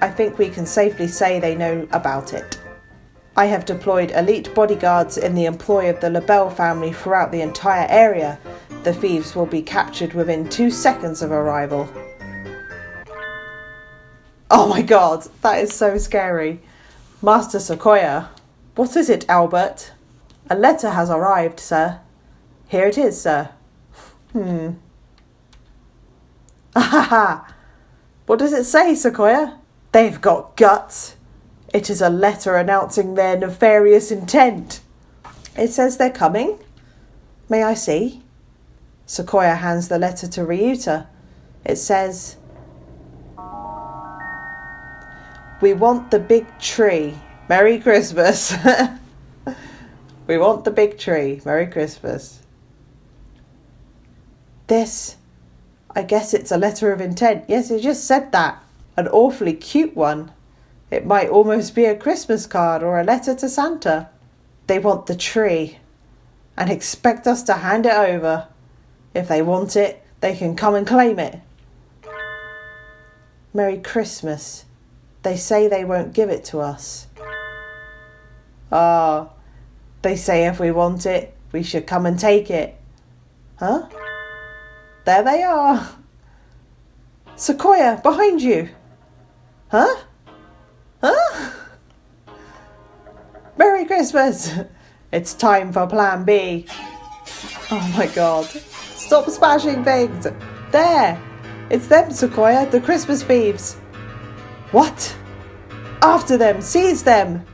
I think we can safely say they know about it. I have deployed elite bodyguards in the employ of the LaBelle family throughout the entire area. The thieves will be captured within 2 seconds of arrival. Oh my god, that is so scary. Master Sequoia. What is it, Albert? A letter has arrived, sir. Here it is, sir. Ahaha! What does it say, Sequoia? They've got guts. It is a letter announcing their nefarious intent. It says they're coming. May I see? Sequoia hands the letter to Ryuta. It says, "We want the big tree. Merry Christmas." We want the big tree. Merry Christmas. This, I guess it's a letter of intent. Yes, it just said that. An awfully cute one. It might almost be a Christmas card or a letter to Santa. They want the tree and expect us to hand it over. If they want it, they can come and claim it. Merry Christmas. They say they won't give it to us. Ah, they say if we want it, we should come and take it. Huh? There they are. Sequoia, behind you. Huh? Huh? Merry Christmas. It's time for Plan B. Oh my god. Stop smashing things. There. It's them, Sequoia, the Christmas thieves. What? After them. Seize them.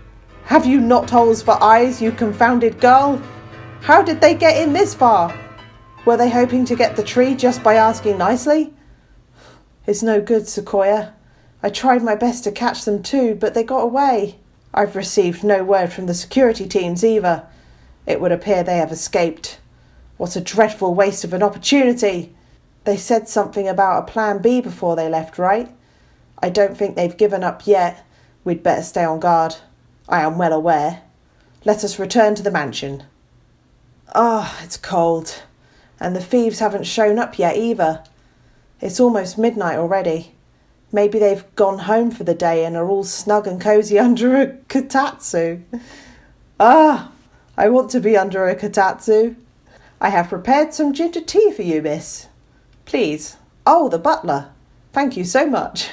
Have you not holes for eyes, you confounded girl? How did they get in this far? Were they hoping to get the tree just by asking nicely? It's no good, Sequoia. I tried my best to catch them too, but they got away. I've received no word from the security teams either. It would appear they have escaped. What a dreadful waste of an opportunity. They said something about a plan B before they left, right? I don't think they've given up yet. We'd better stay on guard. I am well aware. Let us return to the mansion. Ah, it's cold. And the thieves haven't shown up yet either. It's almost midnight already. Maybe they've gone home for the day and are all snug and cosy under a kotatsu. Ah, I want to be under a kotatsu. I have prepared some ginger tea for you, miss. Please. Oh, the butler. Thank you so much.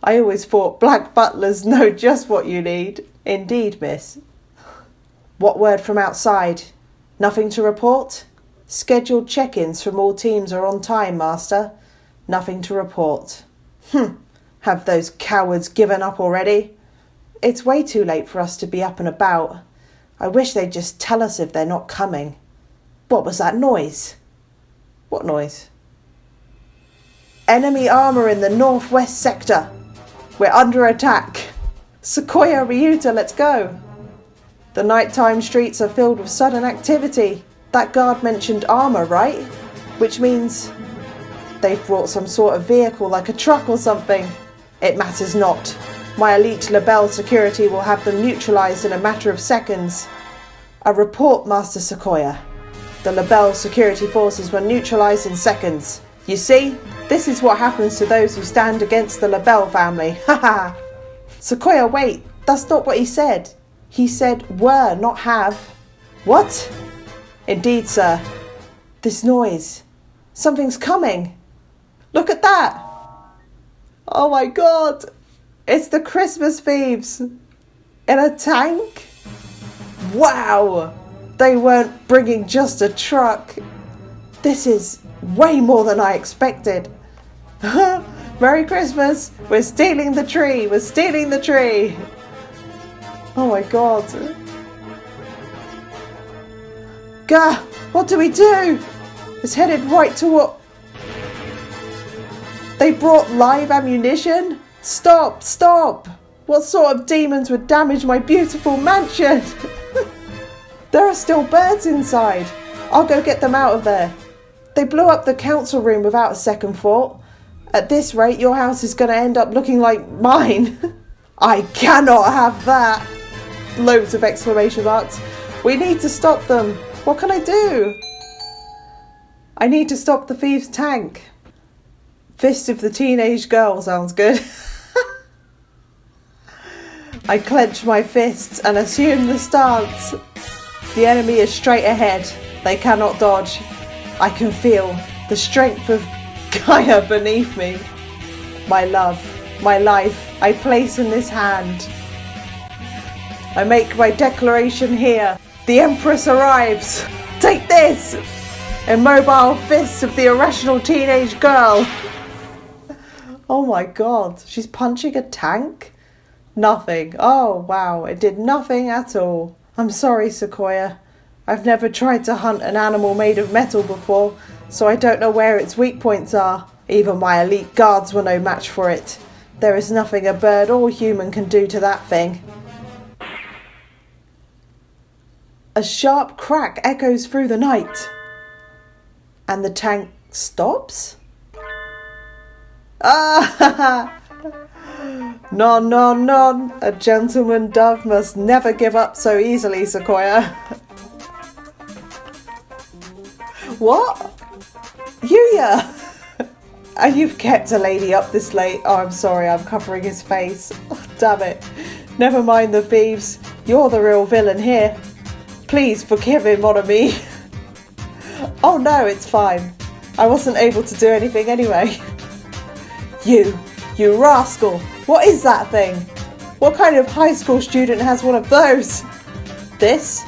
I always thought black butlers know just what you need. Indeed, miss. What word from outside? Nothing to report? Scheduled check-ins from all teams are on time, master. Nothing to report. Have those cowards given up already? It's way too late for us to be up and about. I wish they'd just tell us if they're not coming. What was that noise? What noise? Enemy armour in the northwest sector. We're under attack. Sequoia, Ryuta, let's go. The nighttime streets are filled with sudden activity. That guard mentioned armour, right? Which means they've brought some sort of vehicle like a truck or something. It matters not. My elite LaBelle security will have them neutralised in a matter of seconds. A report, Master Sequoia. The LaBelle security forces were neutralised in seconds. You see, this is what happens to those who stand against the LaBelle family. Haha. Sequoia, wait, that's not what he said. He said were, not have. What? Indeed, sir. This noise. Something's coming. Look at that. Oh my god. It's the Christmas thieves. In a tank? Wow. They weren't bringing just a truck. This is way more than I expected. Merry Christmas! We're stealing the tree! We're stealing the tree! Oh my god. Gah! What do we do? It's headed right to what? They brought live ammunition? Stop! Stop! What sort of demons would damage my beautiful mansion? There are still birds inside. I'll go get them out of there. They blew up the council room without a second thought. At this rate, your house is going to end up looking like mine. I cannot have that. Loads of exclamation marks. We need to stop them. What can I do? I need to stop the thieves' tank. Fist of the teenage girl sounds good. I clench my fists and assume the stance. The enemy is straight ahead. They cannot dodge. I can feel the strength of Gaia beneath me. My love, my life, I place in this hand. I make my declaration here. The Empress arrives. Take this! Immobile fists of the irrational teenage girl. Oh my god, she's punching a tank? Nothing. Oh wow, it did nothing at all. I'm sorry, Sequoia. I've never tried to hunt an animal made of metal before, so I don't know where its weak points are. Even my elite guards were no match for it. There is nothing a bird or human can do to that thing. A sharp crack echoes through the night. And the tank stops? Ah! Non, non, non. A gentleman dove must never give up so easily, Sequoia. What? Yuya! And you've kept a lady up this late. Oh, I'm sorry, I'm covering his face. Oh, damn it. Never mind the thieves. You're the real villain here. Please forgive him, mon ami. Oh no, it's fine. I wasn't able to do anything anyway. You rascal. What is that thing? What kind of high school student has one of those? This?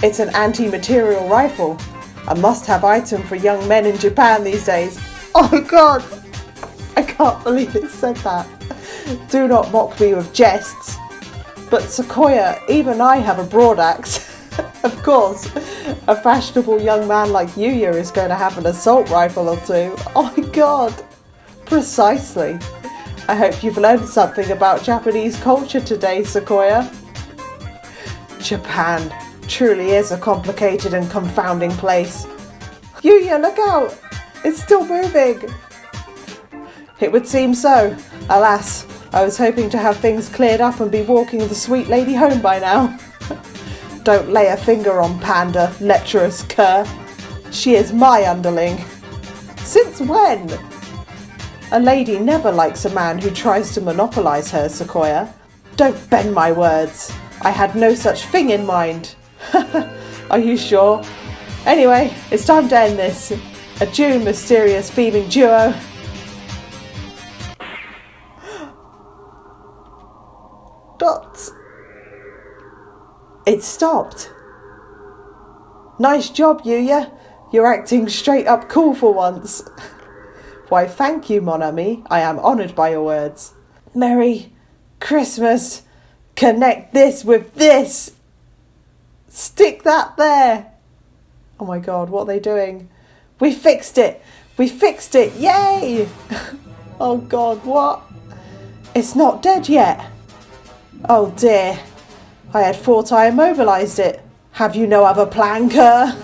It's an anti-material rifle. A must-have item for young men in Japan these days. Oh god! I can't believe it said that. Do not mock me with jests. But Sequoia, even I have a broad axe. Of course, a fashionable young man like Yuya is going to have an assault rifle or two. Oh my god! Precisely. I hope you've learned something about Japanese culture today, Sequoia. Japan truly is a complicated and confounding place. Yuya, look out! It's still moving! It would seem so. Alas, I was hoping to have things cleared up and be walking the sweet lady home by now. Don't lay a finger on Panda, lecherous cur. She is my underling. Since when? A lady never likes a man who tries to monopolise her, Sequoia. Don't bend my words. I had no such thing in mind. Are you sure? Anyway, it's time to end this. Adieu, mysterious thieving duo. Dots. It stopped. Nice job, Yuya. You're acting straight up cool for once. Why, thank you, mon ami. I am honoured by your words. Merry Christmas. Connect this with this. Stick that there. Oh my god, what are they doing? We fixed it. We fixed it. Yay. Oh god, what? It's not dead yet. Oh dear. I had thought I immobilised it. Have you no other plan, cur?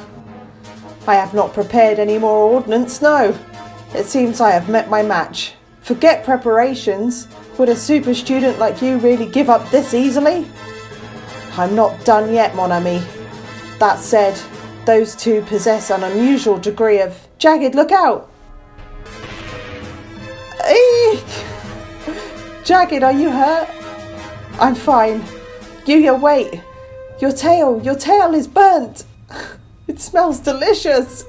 I have not prepared any more ordnance, no. It seems I have met my match. Forget preparations. Would a super student like you really give up this easily? I'm not done yet, mon ami. That said, those two possess an unusual degree of... Jagged, look out! Eek! Jagged, are you hurt? I'm fine. Yuya, wait. Your tail is burnt. It smells delicious.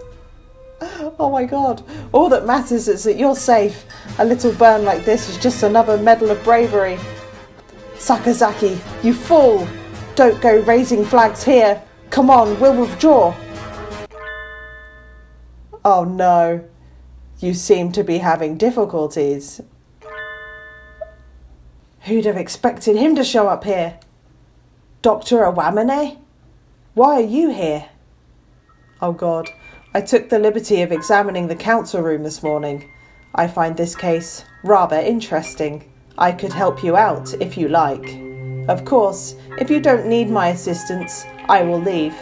Oh my god. All that matters is that you're safe. A little burn like this is just another medal of bravery. Sakazaki, you fool. Don't go raising flags here. Come on, we'll withdraw. Oh no, you seem to be having difficulties. Who'd have expected him to show up here? Dr. Awamene? Why are you here? Oh God, I took the liberty of examining the council room this morning. I find this case rather interesting. I could help you out if you like. Of course, if you don't need my assistance, I will leave.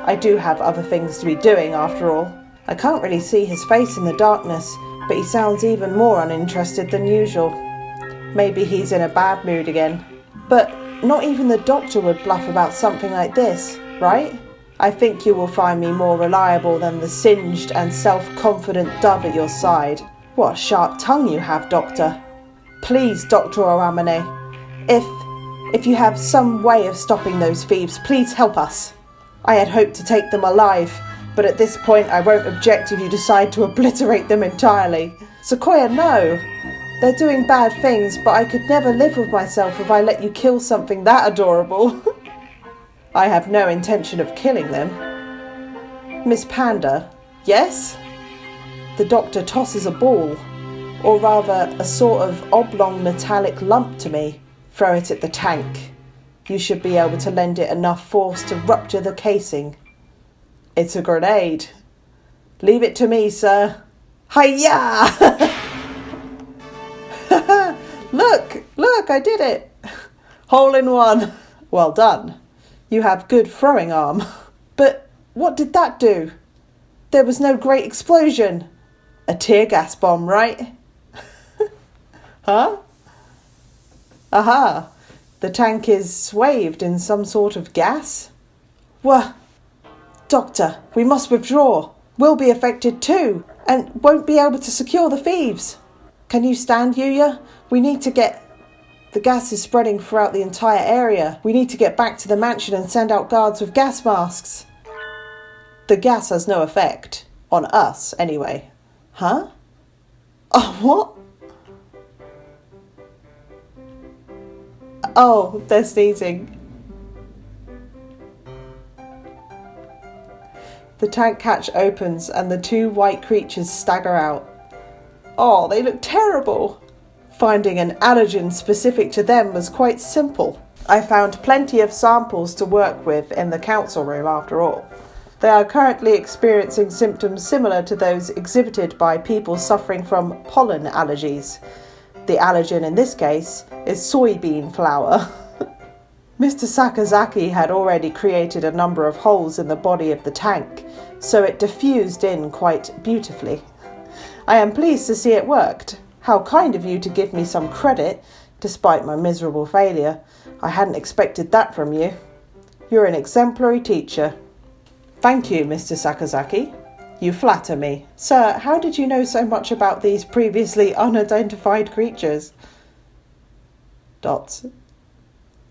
I do have other things to be doing after all. I can't really see his face in the darkness, but he sounds even more uninterested than usual. Maybe he's in a bad mood again. But not even the doctor would bluff about something like this, right? I think you will find me more reliable than the singed and self-confident dove at your side. What a sharp tongue you have, Doctor. Please, Dr. Awamene, if you have some way of stopping those thieves, please help us. I had hoped to take them alive, but at this point I won't object if you decide to obliterate them entirely. Sequoia, no! They're doing bad things, but I could never live with myself if I let you kill something that adorable. I have no intention of killing them. Miss Panda, yes? The doctor tosses a ball, or rather a sort of oblong metallic lump to me. Throw it at the tank. You should be able to lend it enough force to rupture the casing. It's a grenade. Leave it to me, sir. Hi-ya! Look, I did it. Hole in one. Well done. You have good throwing arm. But what did that do? There was no great explosion. A tear gas bomb, right? Huh? Aha. The tank is swathed in some sort of gas? What? Doctor, we must withdraw. We'll be affected too, and won't be able to secure the thieves. Can you stand, Yuya? We need to get... The gas is spreading throughout the entire area. We need to get back to the mansion and send out guards with gas masks. The gas has no effect. On us, anyway. Huh? Oh, what? Oh, they're sneezing. The tank hatch opens and the two white creatures stagger out. Oh, they look terrible. Finding an allergen specific to them was quite simple. I found plenty of samples to work with in the council room after all. They are currently experiencing symptoms similar to those exhibited by people suffering from pollen allergies. The allergen in this case is soybean flour. Mr. Sakazaki had already created a number of holes in the body of the tank, so it diffused in quite beautifully. I am pleased to see it worked. How kind of you to give me some credit, despite my miserable failure. I hadn't expected that from you. You're an exemplary teacher. Thank you, Mr. Sakazaki. You flatter me. Sir, how did you know so much about these previously unidentified creatures? Dots.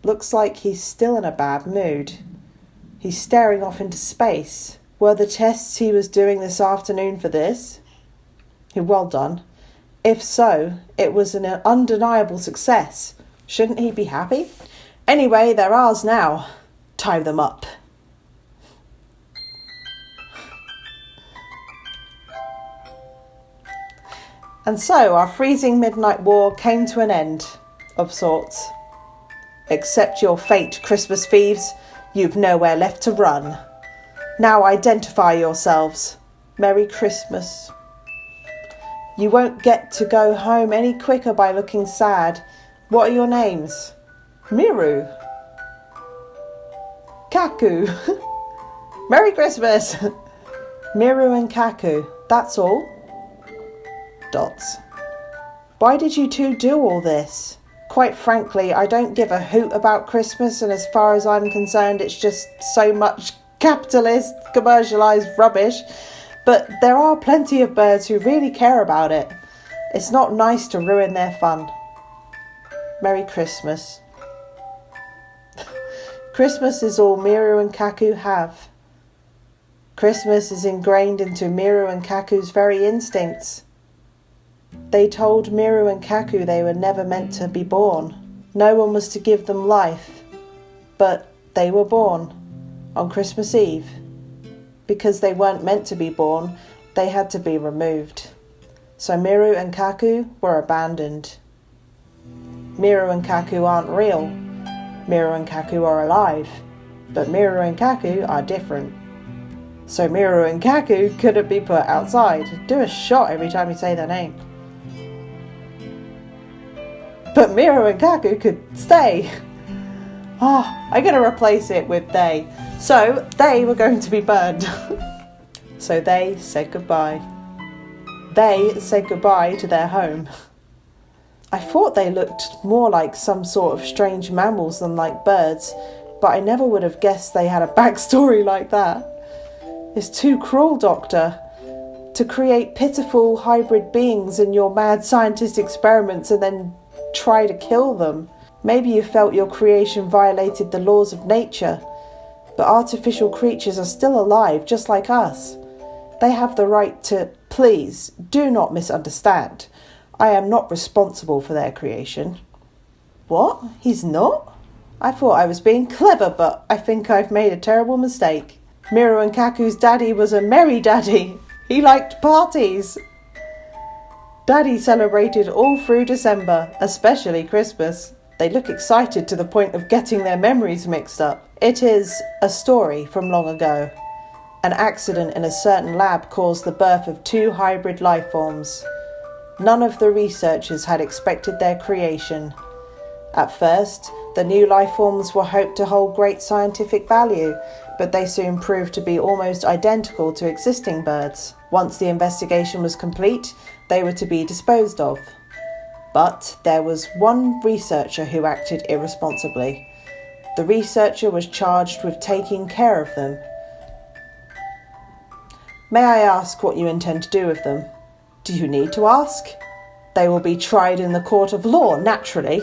Looks like he's still in a bad mood. He's staring off into space. Were the tests he was doing this afternoon for this? Well done. If so, it was an undeniable success. Shouldn't he be happy? Anyway, they're ours now. Tie them up. And so our freezing midnight war came to an end, of sorts. Accept your fate, Christmas thieves. You've nowhere left to run. Now identify yourselves. Merry Christmas. You won't get to go home any quicker by looking sad. What are your names? Miru. Kaku. Merry Christmas. Miru and Kaku. That's all. Dots. Why did you two do all this? Quite frankly, I don't give a hoot about Christmas, and as far as I'm concerned, it's just so much capitalist, commercialised rubbish. But there are plenty of birds who really care about it. It's not nice to ruin their fun. Merry Christmas. Christmas is all Miru and Kaku have. Christmas is ingrained into Miru and Kaku's very instincts. They told Miru and Kaku they were never meant to be born. No one was to give them life. But they were born on Christmas Eve. Because they weren't meant to be born, They had to be removed. So Miru and Kaku were abandoned. Miru and Kaku aren't real. Miru and Kaku are alive. But Miru and Kaku are different. So Miru and Kaku couldn't be put outside. Do a shot every time you say their name. But Miru and Kaku could stay. I'm going to replace it with they. So they were going to be burned. So they said goodbye. They said goodbye to their home. I thought they looked more like some sort of strange mammals than like birds, but I never would have guessed they had a backstory like that. It's too cruel, Doctor. To create pitiful hybrid beings in your mad scientist experiments and then try to kill them. Maybe you felt your creation violated the laws of nature, but artificial creatures are still alive, just like us. They have the right to... Please, do not misunderstand. I am not responsible for their creation. What? He's not? I thought I was being clever, but I think I've made a terrible mistake. Miru and Kaku's daddy was a merry daddy. He liked parties. Daddy celebrated all through December, especially Christmas. They look excited to the point of getting their memories mixed up. It is a story from long ago. An accident in a certain lab caused the birth of 2 hybrid life forms. None of the researchers had expected their creation. At first, the new life forms were hoped to hold great scientific value, but they soon proved to be almost identical to existing birds. Once the investigation was complete, they were to be disposed of. But there was one researcher who acted irresponsibly. The researcher was charged with taking care of them. May I ask what you intend to do with them? Do you need to ask? They will be tried in the court of law, naturally.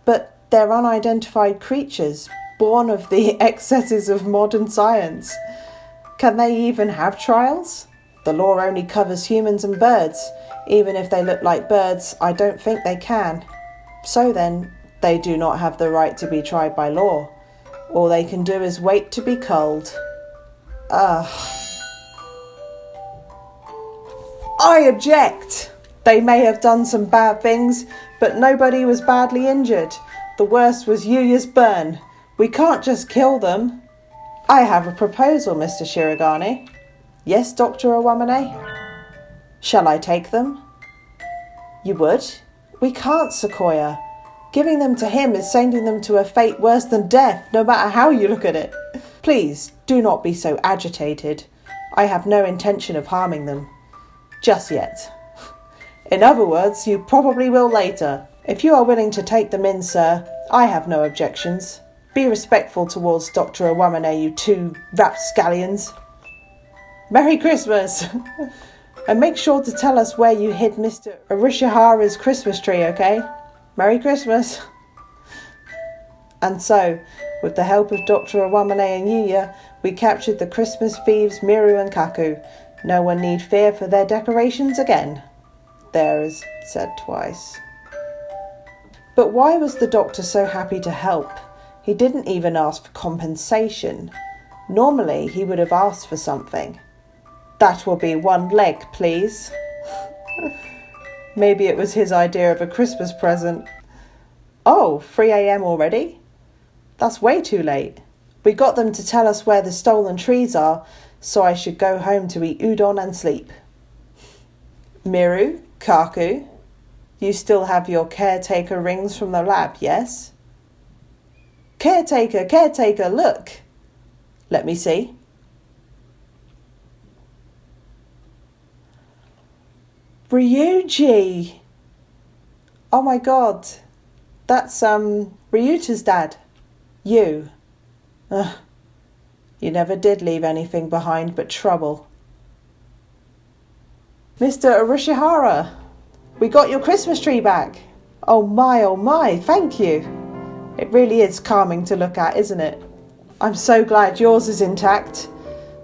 But they're unidentified creatures, born of the excesses of modern science. Can they even have trials? The law only covers humans and birds. Even if they look like birds, I don't think they can. So then, they do not have the right to be tried by law. All they can do is wait to be culled. I object! They may have done some bad things, but nobody was badly injured. The worst was Yuya's burn. We can't just kill them. I have a proposal, Mr. Shirogane. Yes, Dr. Owamane? Shall I take them? You would? We can't, Sequoia. Giving them to him is sending them to a fate worse than death, no matter how you look at it. Please, do not be so agitated. I have no intention of harming them. Just yet. In other words, you probably will later. If you are willing to take them in, sir, I have no objections. Be respectful towards Dr. Owamane, you 2 rapscallions. Merry Christmas! And make sure to tell us where you hid Mr. Arishihara's Christmas tree, okay? Merry Christmas! And so, with the help of Dr. Owamane and Yuya, we captured the Christmas thieves Miru and Kaku. No one need fear for their decorations again. There is said twice. But why was the doctor so happy to help? He didn't even ask for compensation. Normally, he would have asked for something. That will be 1 leg, please. Maybe it was his idea of a Christmas present. Oh, 3 a.m. already? That's way too late. We got them to tell us where the stolen trees are, so I should go home to eat udon and sleep. Miru, Kaku, you still have your caretaker rings from the lab, yes? Caretaker, look! Let me see. Ryuji! Oh my god. That's, Ryuta's dad. You. Ugh. You never did leave anything behind but trouble. Mr. Arishihara, we got your Christmas tree back. Oh my, thank you. It really is calming to look at, isn't it? I'm so glad yours is intact.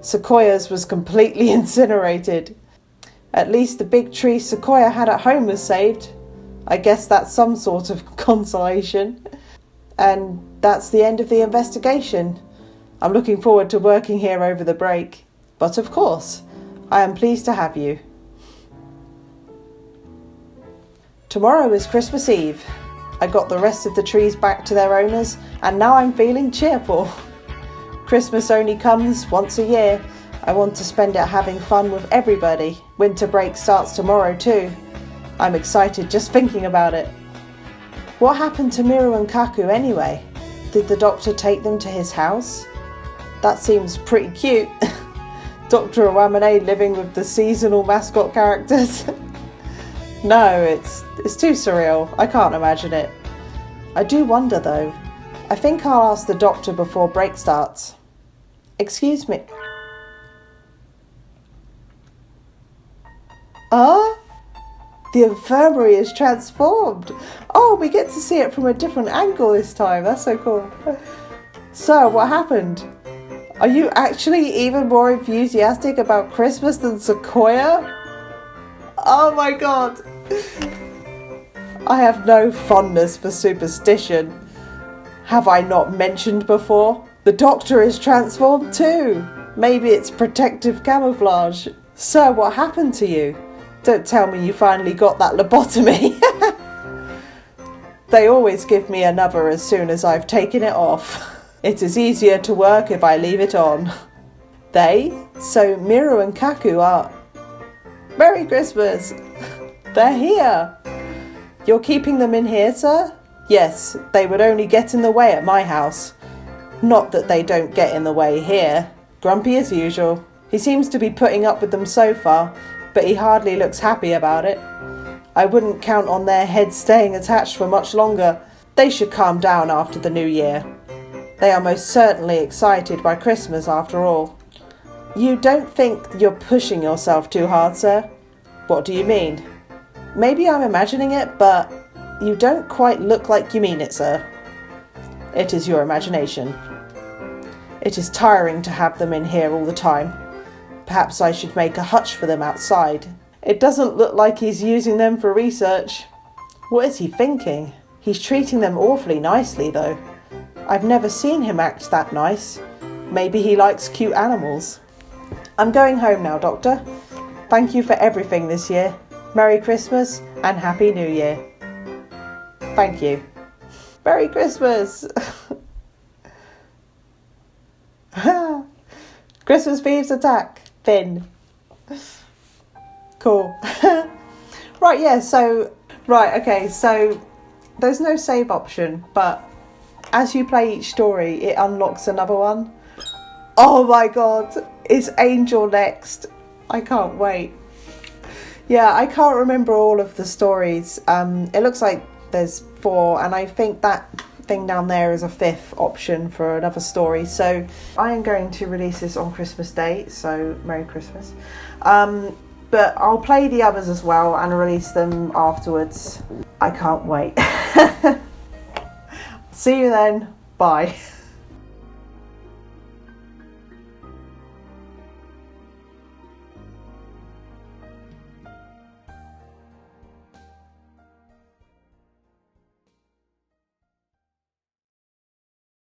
Sequoia's was completely incinerated. At least the big tree Sequoia had at home was saved. I guess that's some sort of consolation. And that's the end of the investigation. I'm looking forward to working here over the break. But of course, I am pleased to have you. Tomorrow is Christmas Eve. I got the rest of the trees back to their owners, and now I'm feeling cheerful. Christmas only comes once a year. I want to spend it having fun with everybody. Winter break starts tomorrow too. I'm excited just thinking about it. What happened to Miru and Kaku anyway? Did the doctor take them to his house? That seems pretty cute. Dr. Awamane living with the seasonal mascot characters. No, it's too surreal. I can't imagine it. I do wonder though. I think I'll ask the doctor before break starts. Excuse me. The infirmary is transformed. Oh, we get to see it from a different angle this time. That's so cool. So, what happened? Are you actually even more enthusiastic about Christmas than Sequoia? Oh my god. I have no fondness for superstition. Have I not mentioned before? The doctor is transformed too. Maybe it's protective camouflage. So, what happened to you? Don't tell me you finally got that lobotomy. They always give me another as soon as I've taken it off. It is easier to work if I leave it on. They? So Miru and Kaku are... Merry Christmas! They're here! You're keeping them in here, sir? Yes, they would only get in the way at my house. Not that they don't get in the way here. Grumpy as usual. He seems to be putting up with them so far, but he hardly looks happy about it. I wouldn't count on their heads staying attached for much longer. They should calm down after the new year. They are most certainly excited by Christmas after all. You don't think you're pushing yourself too hard, sir? What do you mean? Maybe I'm imagining it, but you don't quite look like you mean it, sir. It is your imagination. It is tiring to have them in here all the time. Perhaps I should make a hutch for them outside. It doesn't look like he's using them for research. What is he thinking? He's treating them awfully nicely, though. I've never seen him act that nice. Maybe he likes cute animals. I'm going home now, Doctor. Thank you for everything this year. Merry Christmas and Happy New Year. Thank you. Merry Christmas! Christmas Thieves attack! Finn. Cool. Right, yeah, so... Right, okay, so... There's no save option, but... As you play each story, it unlocks another one. Oh my god! Is Angel next? I can't wait. Yeah, I can't remember all of the stories. It looks like there's 4, and I think that thing down there is a 5th option for another story. So I am going to release this on Christmas Day, so Merry Christmas. But I'll play the others as well and release them afterwards. I can't wait. See you then. Bye.